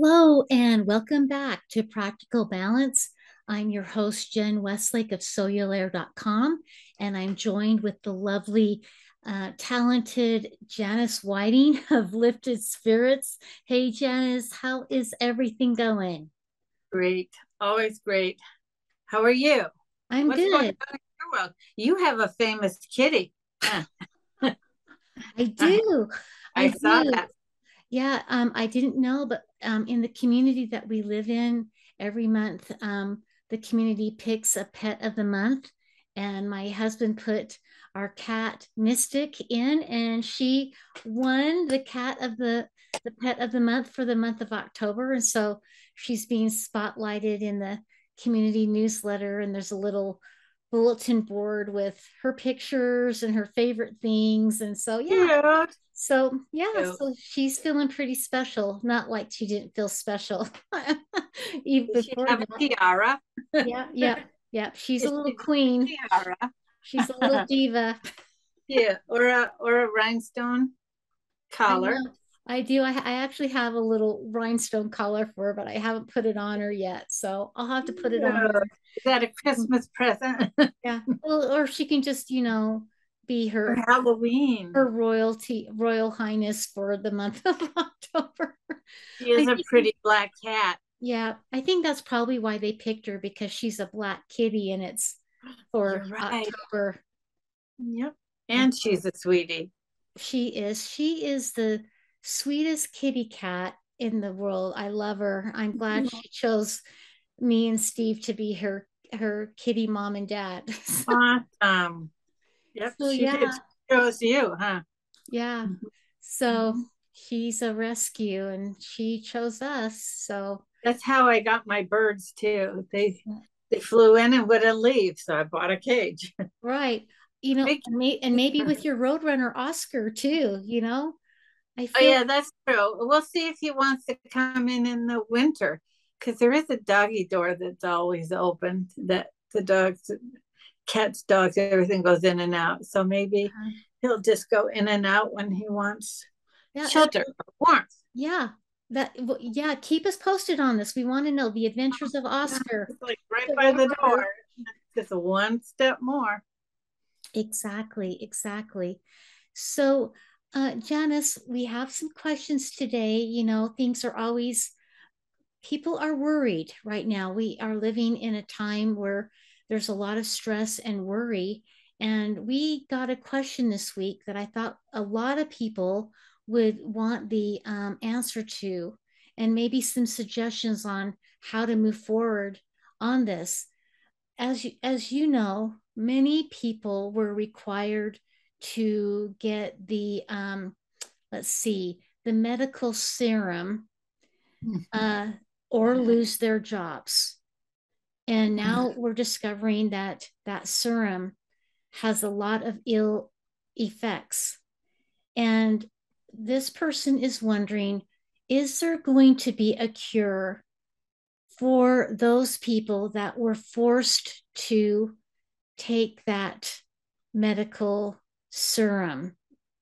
Hello, and welcome back to Practical Balance. I'm your host, Jen Westlake of Soululaire.com, and I'm joined with the lovely, talented Janice Whiting of Lifted Spirits. Hey, Janice, how is everything going? Great. Always great. How are you? I'm What's going good. on in your world? You have a famous kitty. Huh. I do. I I saw do. that. Yeah, I didn't know, but in the community that we live in, every month, the community picks a pet of the month, and my husband put our cat Mystic in, and she won the pet of the month for the month of October, and so she's being spotlighted in the community newsletter, and there's a little bulletin board with her pictures and her favorite things, and so yeah, Cute. Cute. so she's feeling pretty special. Not like she didn't feel special even Does she before have a that. tiara? Yeah. She's a Is little she queen. tiara? She's a little diva. Yeah, or a rhinestone I collar. know. I do. I actually have a little rhinestone collar for her, but I haven't put it on her yet. So I'll have to put it on Yeah. her. Is that a Christmas present? Yeah. Well, or she can just, be For her Halloween. royal highness for the month of October. She I is a think pretty black cat. Yeah, I think that's probably why they picked her because she's a black kitty and it's for You're right. October. Yep. And And she's a sweetie. she is the sweetest kitty cat in the world. I love her. I'm glad she chose me and Steve to be her kitty mom and dad. Awesome. Yep, So she did. yeah, She chose you, huh? yeah. Mhm. So Mhm. she's a rescue and she chose us. So That's how I got my birds too. They flew in and wouldn't leave, so I bought a cage. right. Big And maybe with your Roadrunner Oscar too, I Oh feel yeah, that's true. We'll see if he wants to come in the winter, because there is a doggy door that's always open. That the dogs, cats, dogs, everything goes in and out. So maybe uh, he'll just go in and out when he wants yeah, shelter or warmth. yeah. Yeah, keep us posted on this. We want to know the adventures of Yeah, Oscar, it's like right the by the door. Roadrunner. Just one step more. Exactly, exactly. So, Janice, we have some questions today. Things are always, people are worried right now. We are living in a time where there's a lot of stress and worry. And we got a question this week that I thought a lot of people would want the answer to, and maybe some suggestions on how to move forward on this. As you know, many people were required to get the let's see, the medical serum, uh, or lose their jobs. And now we're discovering that that serum has a lot of ill effects. And this person is wondering, is there going to be a cure for those people that were forced to take that medical serum?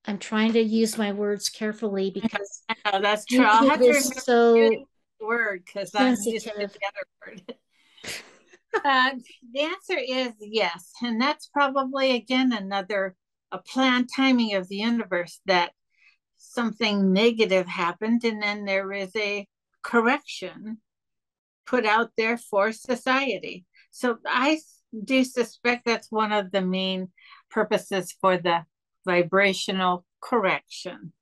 I'm trying to use my words carefully because Oh, that's true. I'll YouTube have to is remember the so word because I'm used to sensitive. the other word. Uh, the answer is yes. And that's probably, again, another a planned timing of the universe that something negative happened and then there is a correction put out there for society. So I do suspect that's one of the main purposes for the vibrational correction.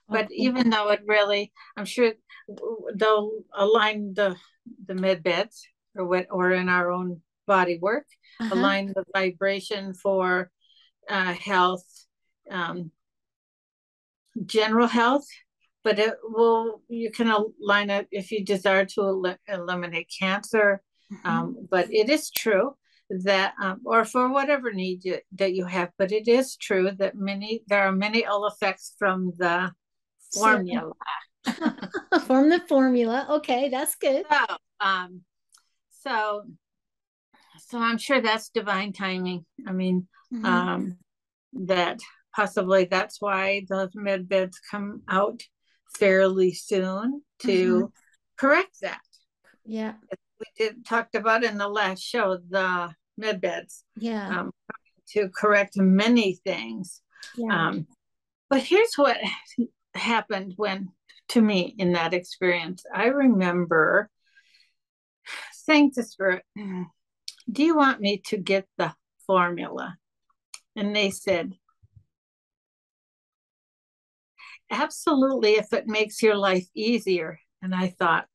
But Okay. even though it really, I'm sure they'll align the med beds or what, or in our own body work, Uh-huh. align the vibration for health, um, general health, but it will, you can align it if you desire to eliminate cancer. Mhm. But it is true that, or for whatever need that you have, but it is true that there are many ill effects from the Serum. formula. Form the formula. Okay, that's good. So, um, so, so I'm sure that's divine timing. I mean, Hmm. um, that possibly that's why those med beds come out fairly soon Hmm. to correct that. Yeah. We talked about in the last show, the med beds. Yeah. To correct many things. Yeah. But here's what happened to me in that experience. I remember saying to Spirit, do you want me to get the formula? And they said, absolutely, if it makes your life easier. And I thought,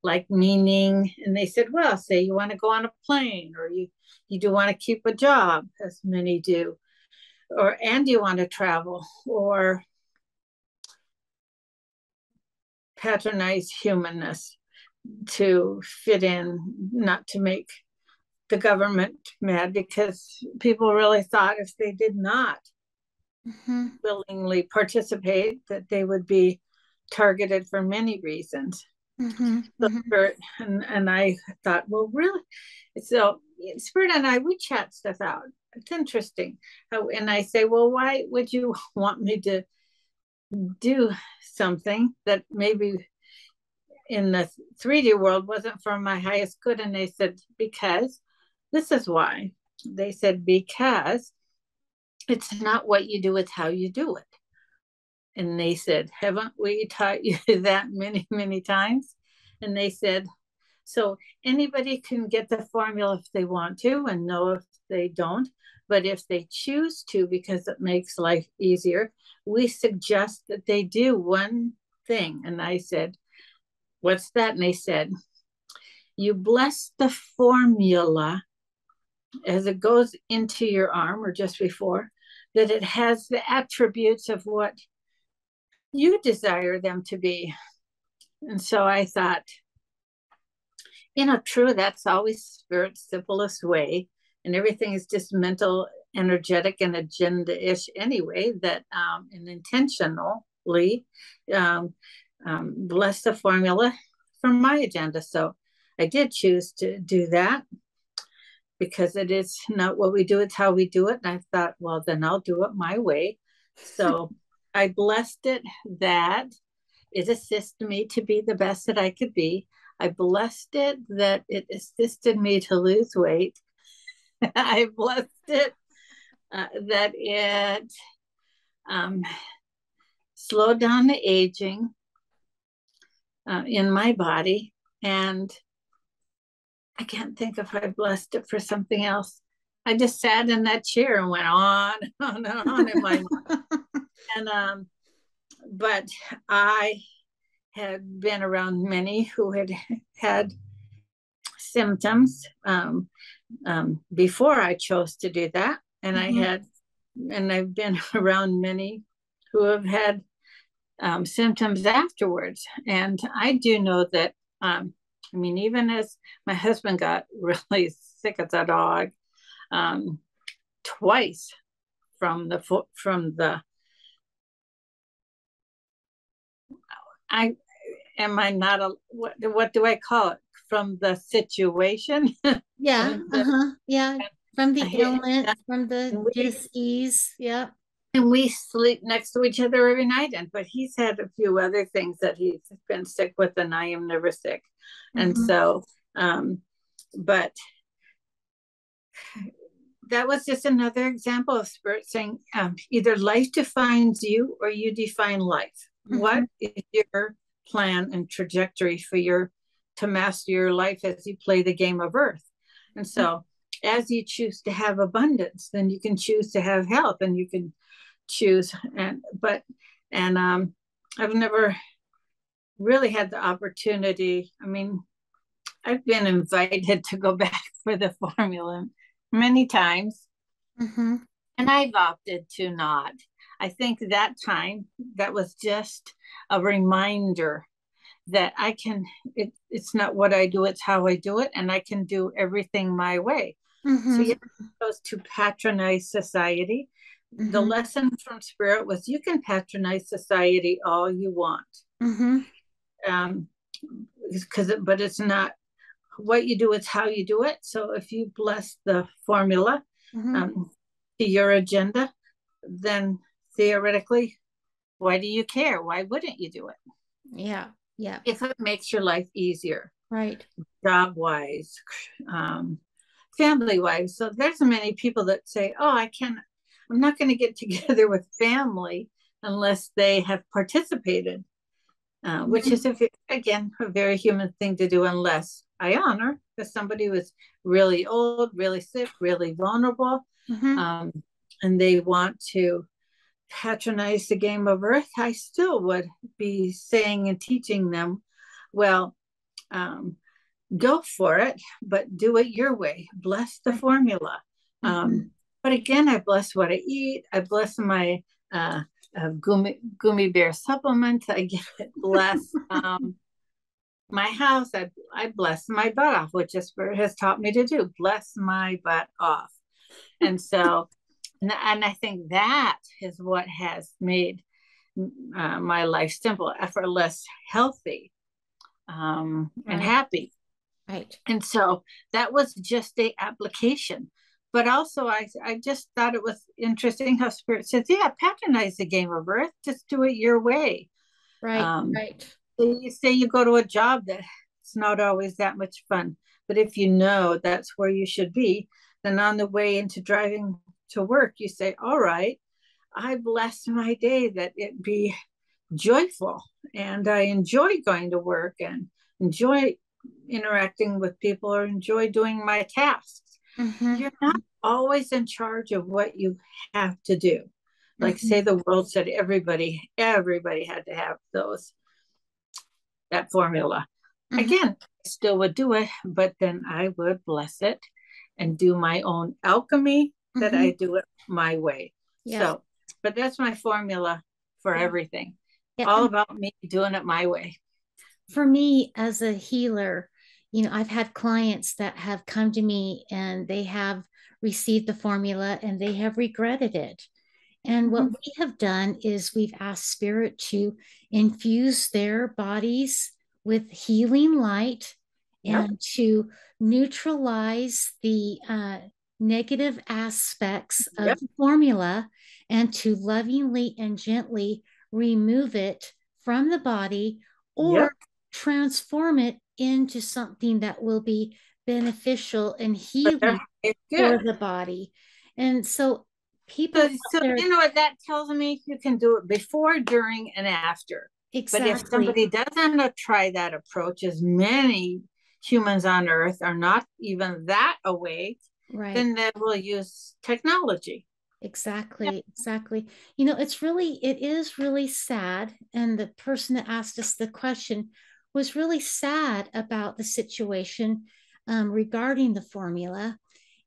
like, meaning, and they said, well, say you want to go on a plane, or you do want to keep a job, as many do, and you want to travel, or patronize humanness to fit in, not to make the government mad, because people really thought if they did not willingly participate, that they would be targeted for many reasons. And I thought, well, really? So Spirit and I, we chat stuff out. It's interesting. And I say, well, why would you want me to do something that maybe in the 3D world wasn't for my highest good? And they said, because this is why. They said, because it's not what you do, it's how you do it. And they said, haven't we taught you that many, many times? And they said, so anybody can get the formula if they want to, and no if they don't. But if they choose to, because it makes life easier, we suggest that they do one thing. And I said, what's that? And they said, you bless the formula as it goes into your arm, or just before, that it has the attributes of what you desire them to be. And so I thought, true, that's always Spirit's simplest way. And everything is just mental, energetic, and agenda-ish anyway, that and intentionally bless the formula from my agenda. So I did choose to do that, because it is not what we do, it's how we do it. And I thought, well, then I'll do it my way. So I blessed it that it assisted me to be the best that I could be. I blessed it that it assisted me to lose weight. I blessed it that it slowed down the aging in my body. And I can't think if I blessed it for something else. I just sat in that chair and went on and on in my mind. And but I had been around many who had symptoms before I chose to do that, and I've been around many who have had symptoms afterwards. And I do know that even as my husband got really sick as a dog twice from the what do I call it? From the situation. Yeah. Yeah. From the illness, from the disease. Yeah. And we sleep next to each other every night. But he's had a few other things that he's been sick with, and I am never sick. And so, but that was just another example of Spirit saying, either life defines you or you define life. What is your plan and trajectory to master your life as you play the game of Earth? And so as you choose to have abundance, then you can choose to have health, and you can choose. I've never really had the opportunity. I've been invited to go back for the formula many times, and I've opted to not. I think that time, that was just a reminder that it's not what I do, it's how I do it, and I can do everything my way. So yeah, it goes to patronize society. The lesson from Spirit was, you can patronize society all you want. But it's not what you do, it's how you do it. So if you bless the formula to your agenda, then theoretically, why do you care? Why wouldn't you do it? Yeah. Yeah. if it makes your life easier, Right. job wise, family wise. So there's many people that say, oh, I'm not going to get together with family unless they have participated, which is, again, a very human thing to do, unless I honor because somebody was really old, really sick, really vulnerable, Mm-hmm. um, and they want to patronize the game of earth. I still would be saying and teaching them, well, um, go for it, but do it your way. Bless the Right. formula. Mm-hmm. But again, I bless what I eat. I bless my gummy bear supplements. I get bless my house. I bless my butt off, which is Spirit has taught me to do. Bless my butt off. And so, and I think that is what has made my life simple, effortless, healthy, and Right. happy. Right. And so that was just a application. But also, I just thought it was interesting how Spirit says, yeah, patronize the game of earth, just do it your way. Right. Um, Right. so you say you go to a job that it's not always that much fun, but if you know that's where you should be, then on the way into driving to work, you say, all right, I bless my day that it be joyful and I enjoy going to work and enjoy interacting with people or enjoy doing my tasks. Mm-hmm. You're not always in charge of what you have to do. Like say Mm-hmm. the world said everybody had to have that formula. Mm-hmm. Again, I still would do it, but then I would bless it and do my own alchemy that Mm-hmm. I do it my way. Yep. So, but that's my formula for Yeah. everything. Yeah. All And about me doing it my way. for me as a healer, I've had clients that have come to me and they have received the formula and they have regretted it. And what Mm-hmm. we have done is we've asked Spirit to infuse their bodies with healing light Yep. and to neutralize the negative aspects of Yep. the formula and to lovingly and gently remove it from the body or Yep. transform it into something that will be beneficial and healing It's for good. the body. And so people So, out so there, you know what that tells me? You can do it before, during, and after. But if exactly, somebody doesn't try that approach, as many humans on Earth are not even that awake, right, then they will use technology. Yeah. exactly. It is really sad. And the person that asked us the question was really sad about the situation regarding the formula.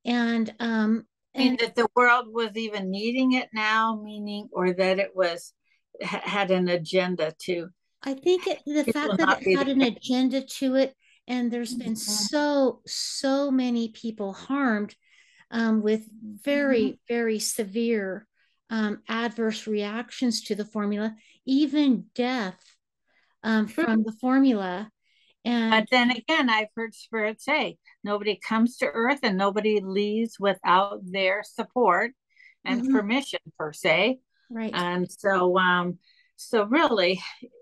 And, I mean and that the world was even needing it now, meaning, or that it was had an agenda to I think the people fact that not it be had an agenda to it, and there's been together. so many people harmed with Mhm. very, very severe adverse reactions to the formula, even death True. from the formula. But And then again, I've heard Spirit say nobody comes to Earth and nobody leaves without their support and mhm, permission, per se. right, And so really,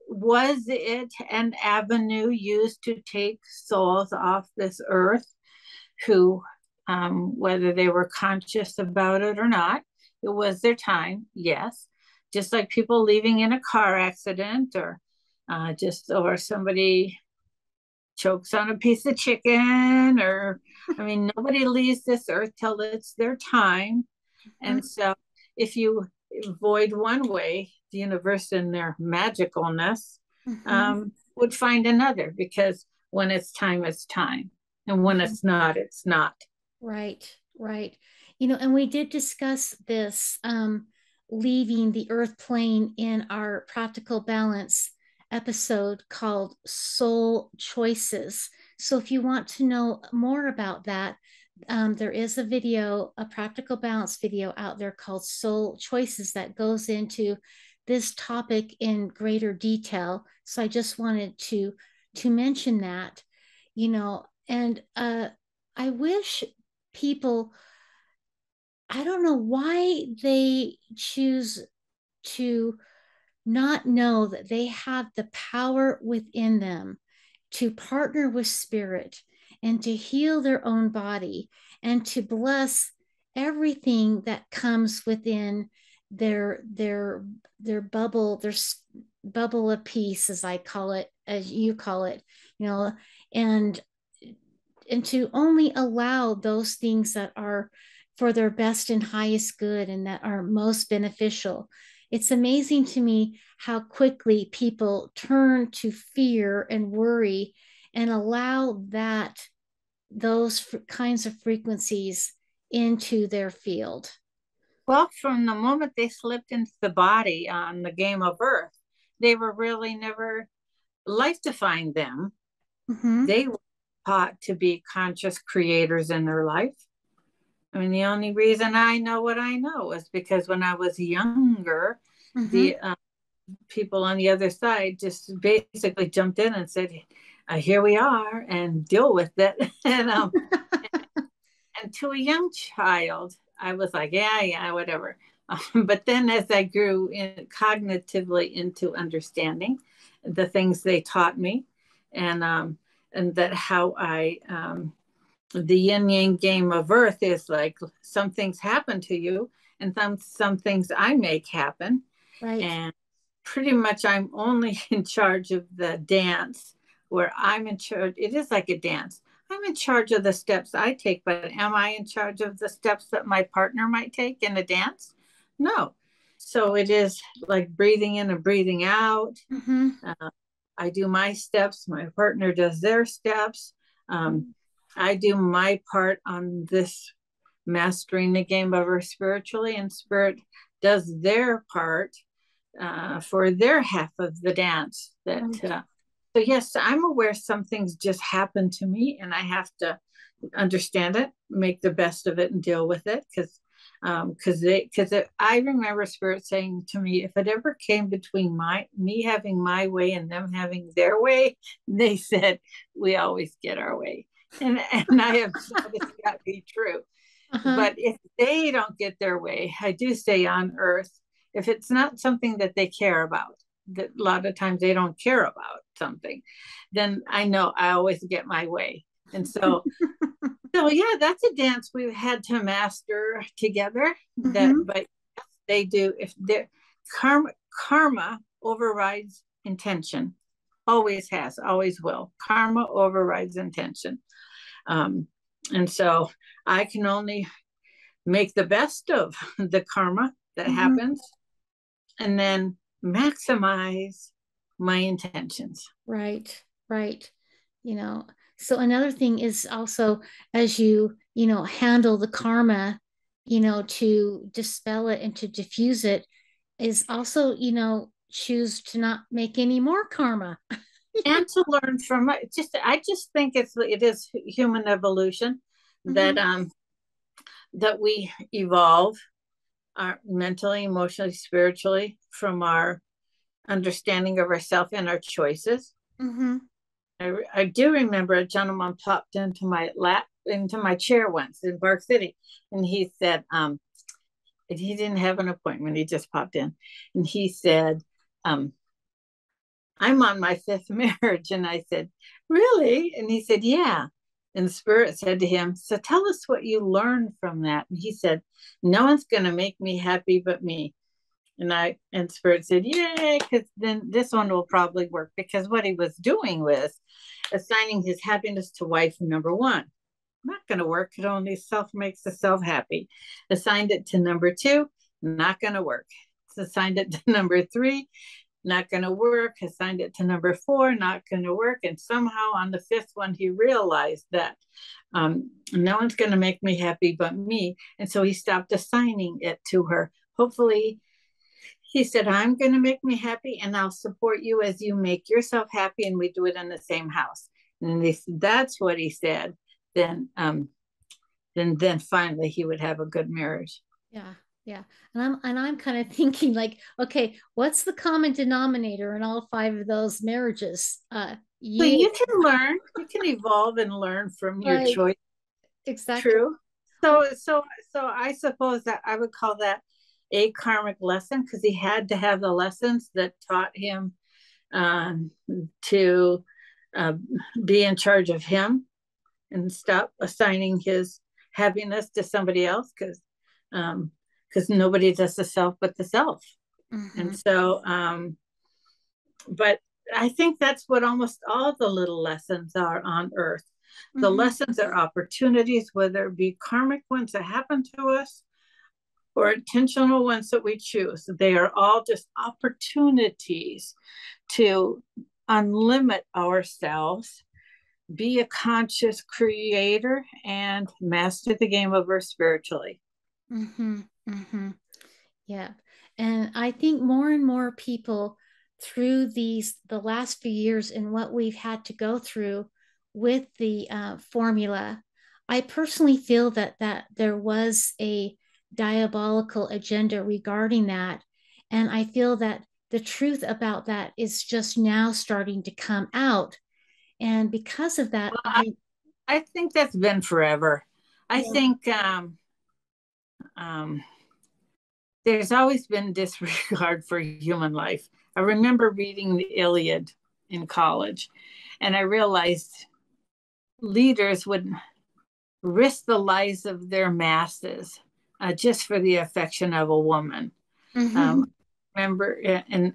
was it an avenue used to take souls off this earth who, whether they were conscious about it or not, it was their time, yes. Just like people leaving in a car accident or somebody chokes on a piece of chicken or I mean nobody leaves this earth till it's their time. mhm, And so if you avoid one way, the universe in their magicalness mhm, would find another because when it's time, it's time. And when mhm, it's not, it's not. right, right. And we did discuss this leaving the earth plane in our practical balance episode called Soul Choices. So if you want to know more about that, there is a practical balance video out there called Soul Choices that goes into this topic in greater detail. So I just wanted to mention that, and I wish people, I don't know why they choose to not know that they have the power within them to partner with spirit and to heal their own body and to bless everything that comes within their bubble, their bubble of peace, as I call it, as you call it, you know, and and to only allow those things that are for their best and highest good and that are most beneficial. It's amazing to me how quickly people turn to fear and worry and allow those kinds of frequencies into their field. Well, from the moment they slipped into the body on the game of Earth, they were really never life defined them. Mm-hmm. They were taught to be conscious creators in their life. I mean, the only reason I know what I know is because when I was younger, Mm-hmm. the people on the other side just basically jumped in and said, "Here we are, and deal with it." And to a young child, I was like, "Yeah, yeah, whatever." But then, as I grew cognitively into understanding the things they taught me, and that how I the yin yang game of Earth is like some things happen to you, and some things I make happen, Right. and pretty much I'm only in charge of the dance where I'm in charge. It is like a dance. I'm in charge of the steps I take, but am I in charge of the steps that my partner might take in a dance? No. So it is like breathing in and breathing out. Mm-hmm. Uh, I do my steps, my partner does their steps. I do my part on this mastering the game of her spiritually, and spirit does their part for their half of the dance. Right. So yes, I'm aware some things just happen to me, and I have to understand it, make the best of it, and deal with it. Because I remember spirit saying to me, if it ever came between me having my way and them having their way, they said we always get our way, and I have noticed that be true. Uh-huh. But if they don't get their way, I do say on Earth, if it's not something that they care about, that a lot of times they don't care about something, then I know I always get my way. And so yeah, that's a dance we've had to master together. Mm-hmm. But they do. If their karma overrides intention, always has, always will. Karma overrides intention. Um, and so I can only make the best of the karma that Mm-hmm. happens and then maximize my intentions. Right, right. You know, so another thing is also as you handle the karma, to dispel it and to diffuse it, is also, choose to not make any more karma. And to learn from it. I just think it is human evolution that Mhm. that we evolve mentally, emotionally, spiritually from our understanding of ourselves and our choices. Mhm. I do remember a gentleman popped into my chair once in Park City, and he said, he didn't have an appointment, he just popped in, and he said, um, I'm on my fifth marriage. And I said, really? And he said, yeah. And the spirit said to him, so tell us what you learned from that. And he said, no one's going to make me happy but me. And spirit said, yay, because then this one will probably work, because what he was doing was assigning his happiness to wife number one. Not going to work. It only self makes the self happy. Assigned it to number two, not going to work. Assigned it to number three, not going to work. Assigned it to number four, not going to work. And somehow on the fifth one, he realized that no one's going to make me happy but me. And so he stopped assigning it to her. Hopefully, he said, I'm going to make me happy, and I'll support you as you make yourself happy, and we do it in the same house. And that's what he said. Then, then finally he would have a good marriage. Yeah, yeah. And I'm kind of thinking like, okay, what's the common denominator in all five of those marriages? So You, you can learn, you can evolve and learn from your right, choice. exactly. True. So I suppose that I would call that a karmic lesson, because he had to have the lessons that taught him to uh, be in charge of him and stop assigning his happiness to somebody else, because nobody does the self but the self. Mm-hmm. And so, but I think that's what almost all the little lessons are on earth. The mm-hmm. lessons are opportunities, whether it be karmic ones that happen to us or intentional ones that we choose. They are all just opportunities to unlimit ourselves, be a conscious creator, and master the game of earth spiritually. Mm-hmm. Mm-hmm. Yeah. And I think more and more people through the last few years and what we've had to go through with the formula, I personally feel that there was a diabolical agenda regarding that. And I feel that the truth about that is just now starting to come out. And because of that, well, I think that's been forever. I think there's always been disregard for human life. I remember reading the Iliad in college, and I realized leaders would risk the lives of their masses just for the affection of a woman. Mm-hmm. Remember, and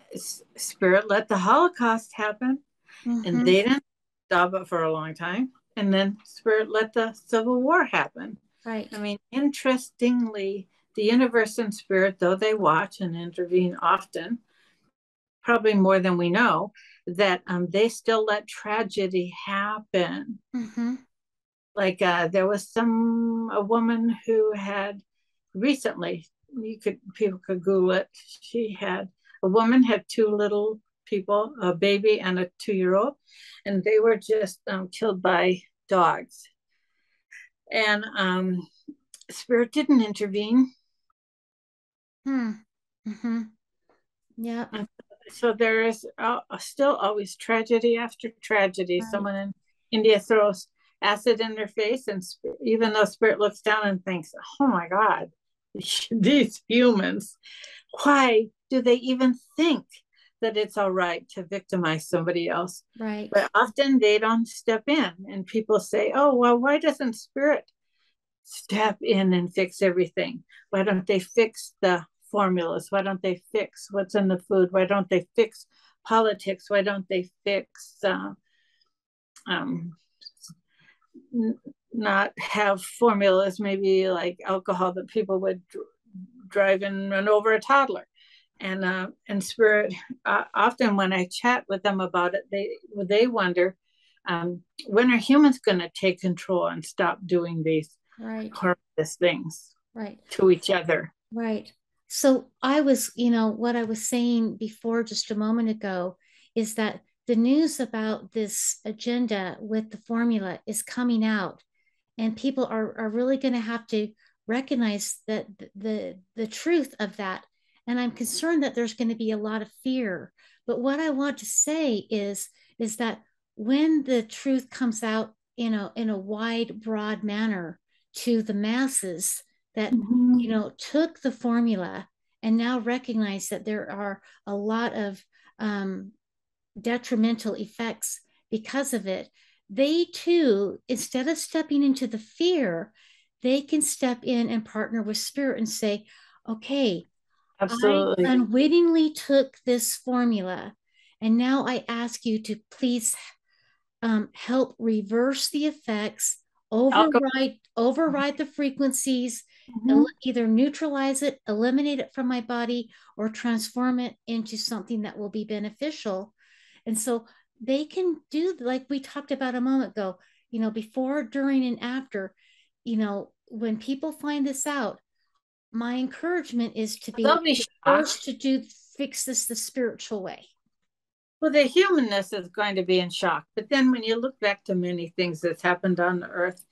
Spirit let the Holocaust happen, mm-hmm. and they didn't stop it for a long time. And then Spirit let the Civil War happen. Right. I mean, interestingly, the universe and Spirit, though they watch and intervene often, probably more than we know, that they still let tragedy happen. Mm-hmm. Like there was a woman who had recently, people could Google it. A woman had two little people, a baby and a 2-year-old, and they were just killed by dogs. And Spirit didn't intervene. Mm-hmm. Yeah. So there is still always tragedy after tragedy. Right. Someone in India throws acid in their face, and even though Spirit looks down and thinks, oh my God, these humans, why do they even think that it's all right to victimize somebody else? Right. But often they don't step in, and people say, oh, well, why doesn't Spirit step in and fix everything? Why don't they fix the formulas? Why don't they fix what's in the food? Why don't they fix politics? Why don't they fix not have formulas, maybe like alcohol, that people would drive and run over a toddler? And Spirit, often when I chat with them about it, they wonder, when are humans going to take control and stop doing these horrendous things to each other? Right. So I was, what I was saying before just a moment ago is that the news about this agenda with the formula is coming out, and people are really going to have to recognize that the truth of that. And I'm concerned that there's going to be a lot of fear. But what I want to say is that when the truth comes out in a wide, broad manner to the masses that, mm-hmm. Took the formula and now recognize that there are a lot of detrimental effects because of it, they too, instead of stepping into the fear, they can step in and partner with Spirit and say, okay, absolutely, I unwittingly took this formula, and now I ask you to please help reverse the effects, override the frequencies, mm-hmm. either neutralize it, eliminate it from my body, or transform it into something that will be beneficial. And so they can do, like we talked about a moment ago, before, during, and after. When people find this out, my encouragement is to be forced to fix this the spiritual way. Well, the humanness is going to be in shock. But then when you look back to many things that's happened on the earth,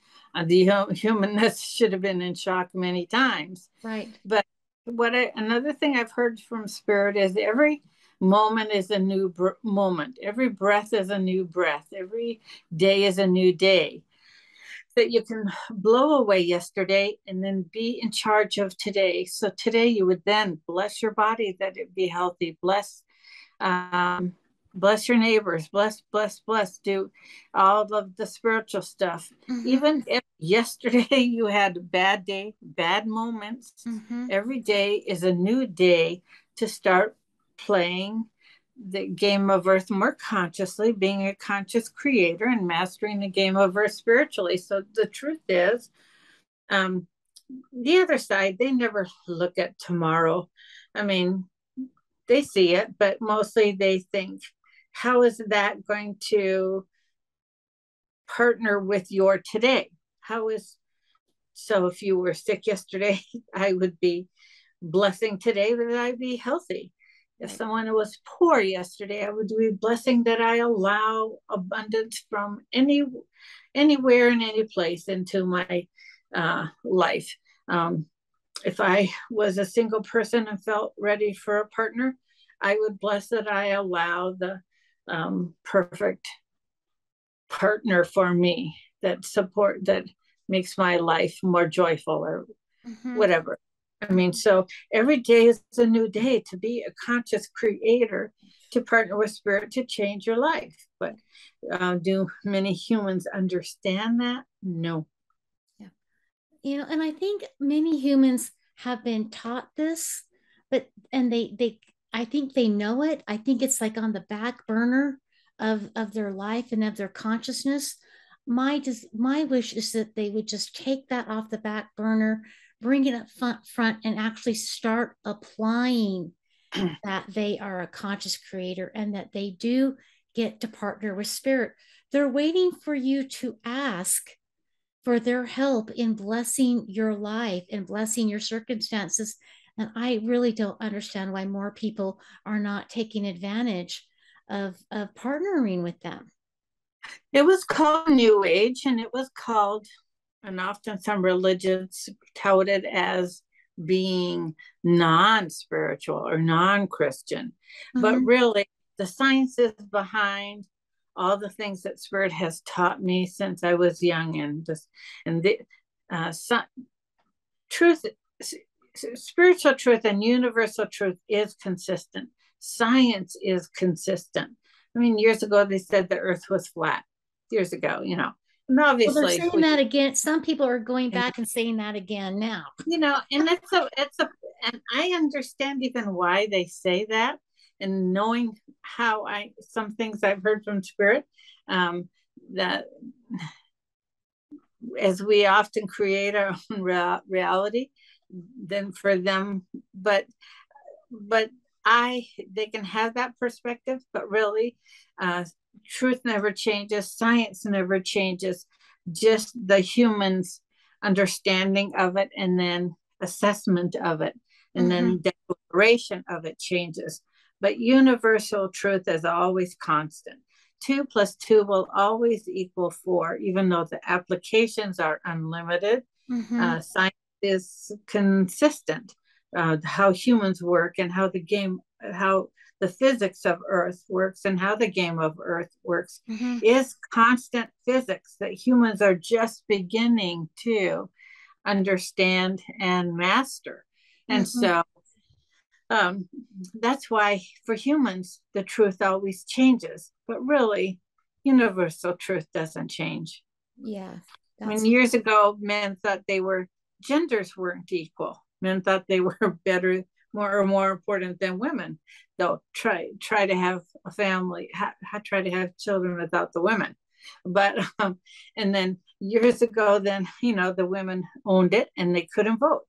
the humanness should have been in shock many times. Right. But another thing I've heard from Spirit is every moment is a new moment. Every breath is a new breath. Every day is a new day. that you can blow away yesterday and then be in charge of today. So today you would then bless your body that it be healthy, um, bless your neighbors, bless, do all of the spiritual stuff. Mm-hmm. Even if yesterday you had a bad day, bad moments, Mm-hmm. every day is a new day to start playing the game of earth more consciously, being a conscious creator and mastering the game of earth spiritually. So the truth is, um, the other side, they never look at tomorrow. I mean, they see it, but mostly they think, how is that going to partner with your today? How is so if you were sick yesterday, I would be blessing today that I be healthy. If Right. someone was poor yesterday, I would be blessing that I allow abundance from anywhere and any place into my life. If I was a single person and felt ready for a partner, I would bless that I allow the perfect partner for me that makes my life more joyful or Mm-hmm. whatever. I mean, so every day is a new day to be a conscious creator, to partner with spirit to change your life. But do many humans understand that? No. Yeah. And I think many humans have been taught this, but and they I think they know it. I think it's like on the back burner of their life and of their consciousness. My wish is that they would just take that off the back burner, bring it up front and actually start applying that they are a conscious creator and that they do get to partner with spirit. They're waiting for you to ask for their help in blessing your life and blessing your circumstances. And I really don't understand why more people are not taking advantage of partnering with them. It was called New Age, and it was called, and often some religions tout it as being non spiritual or non Christian. But Mm-hmm. really, the science is behind all the things that Spirit has taught me since I was young, and the so, truth, spiritual truth, and universal truth is consistent. Science is consistent. I mean, years ago they said the Earth was flat. Years ago, and Well, they're obviously saying that again. Some people are going back and saying that again now. and and I understand even why they say that, and knowing how some things I've heard from Spirit, that as we often create our own reality, then for them, but I they can have that perspective, but really, truth never changes, science never changes, just the humans' understanding of it, and then assessment of it, and Mm-hmm. then declaration of it changes. But universal truth is always constant. 2 plus 2 will always equal 4, even though the applications are unlimited. Mm-hmm. Science is consistent. How humans work and how the physics of Earth works and how the game of Earth works Mm-hmm. is constant physics that humans are just beginning to understand and master. And Mm-hmm. so um, that's why for humans, the truth always changes. But really, universal truth doesn't change. Yeah, I mean, that's years ago, men thought genders weren't equal. Men thought they were better, more important than women. They'll try to have a family, try to have children without the women. But and then years ago, then the women owned it and they couldn't vote.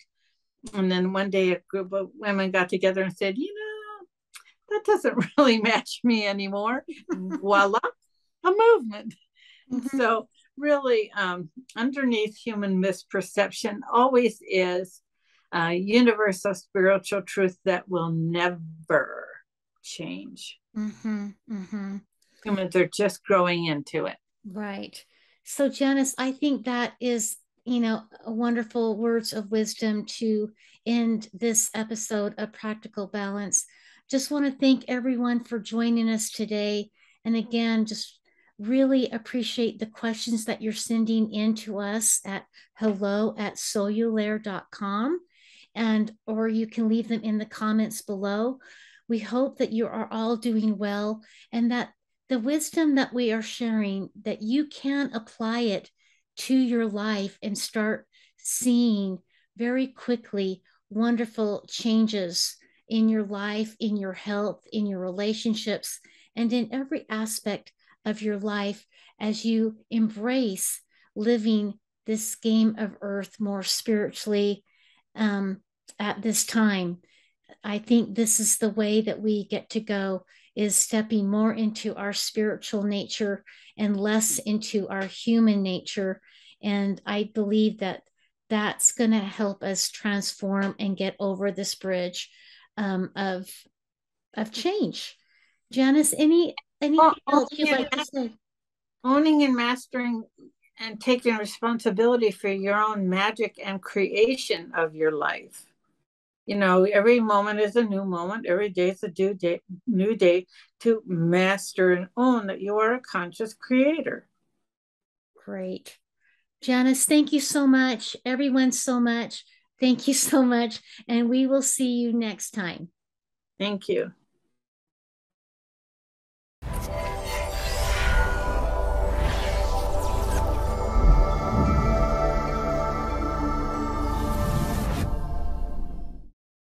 And then one day, a group of women got together and said, that doesn't really match me anymore. Voila, a movement. And mm-hmm. so, really, underneath human misperception always is universal spiritual truth that will never change. Mm-hmm. Mm-hmm. Humans are just growing into it. Right. So, Janice, I think that is, a wonderful words of wisdom to end this episode of Practical Balance. Just want to thank everyone for joining us today. And again, just Really appreciate the questions that you're sending in to us at hello@soululaire.com, and or you can leave them in the comments below. We hope that you are all doing well, and that the wisdom that we are sharing, that you can apply it to your life and start seeing very quickly wonderful changes in your life, in your health, in your relationships, and in every aspect of your life as you embrace living this game of earth more spiritually at this time. I think this is the way that we get to go, is stepping more into our spiritual nature and less into our human nature. And I believe that that's going to help us transform and get over this bridge of change. Janice, anything else you'd like to say? Owning and mastering and taking responsibility for your own magic and creation of your life. You know, every moment is a new moment. Every day is a new day to master and own that you are a conscious creator. Great. Janice, thank you so much. Everyone, so much. Thank you so much. And we will see you next time. Thank you.